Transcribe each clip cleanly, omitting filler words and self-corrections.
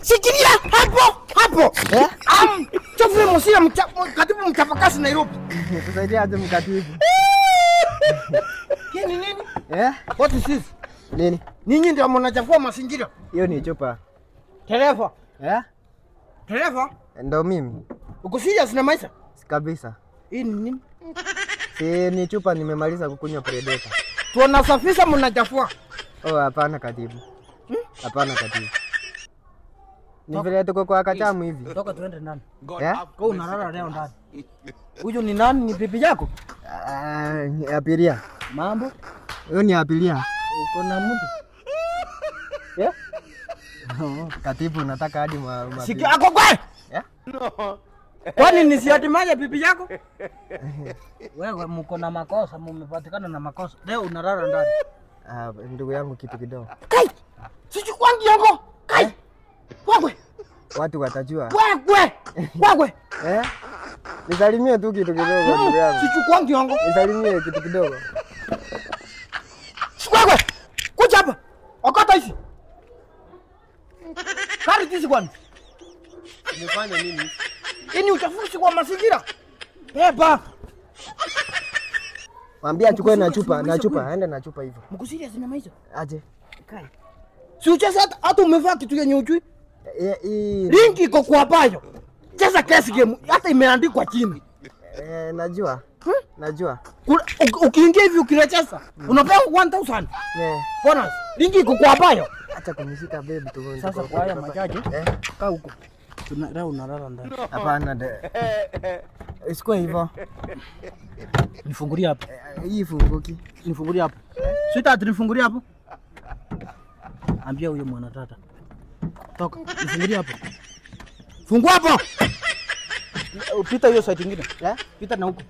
Sikilia hapo. Chofu msia katibu mchapakazi Nairobi. Kusaidia aje mkatibu. Hii ni nini? What is this? Nini? Ninyi ndio mnachafua mazingira. Hiyo ni chupa. Dereva. Dereva? Ndio mimi. Uko serious na maisha? Kabisa. Hii ni nini? Si ni chupa nimemaliza kukunywa Predator. Tunasafisha mnachafua. Hapana katibu. Hapana katibu. Ni vile tuko kwa kachamu hivi. Toka tuende ndani. Kwa unalala leo ndani. Huyu ni nani? Ni bibi yako? Abiria. Mambo? Huyo ni abiria. Uko na mtu? Katibu nataka hadi Siki ako kwa? No. Kwani ni siati maji bibi yako? Wewe mko na makosa, mmepatikana na makosa. Leo unalala ndani. Ndugu yangu kitu kidogo. Kai. Sisi kwangi yangu. Kai. Wewe. Watu watajua. Wewe. Nisalimie tu kitu kidogo ndugu yangu. Sisi kwangi yangu. Nisalimie kitu kidogo. Wewe. Kuja hapa. Okota hizi. Kari hizi kwani? Umefanya nini? Ini uchafuzi kwa mazingira. Beba. Mwambie achukue na chupa, aende na chupa hivyo. Mko serious na maisha? Aje. Kai. Si ucheze hata umevaa kitu yenye ujui? Ringi iko kwa bayo. Cheza kesi game hata imeandikwa chini. Najua. Najua. Ukiingia hivi ukirecheza, unapewa 1000. Bonus. Ringi iko kwa bayo. Acha kunishika baby tu. Sasa kwa haya majaji, kaa huko. Leo unalala ndani. Hapana Isiko hivyo. Nifungulie hapo. Hii funguki. Nifungulie hapo. Sweetheart nifungulie hapo. Ambia huyo mwanatata. Toka, nifungulie hapo. Fungua hapo. Pita hiyo side nyingine. Pita na huko.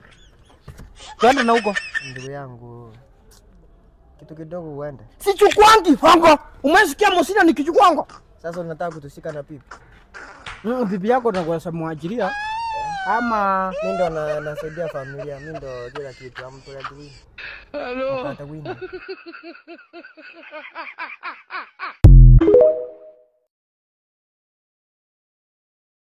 Twende na huko. Ndugu yangu. Kitu kidogo uende. Sichukwangi hongo. Umesikia mosina nikichukwango. Sasa unataka kutushika na pipi. Bibi yako nakuasa muajiria ama mimi ndo nasaidia familia, mimi ndo kila kitu amtoa dini. Hello.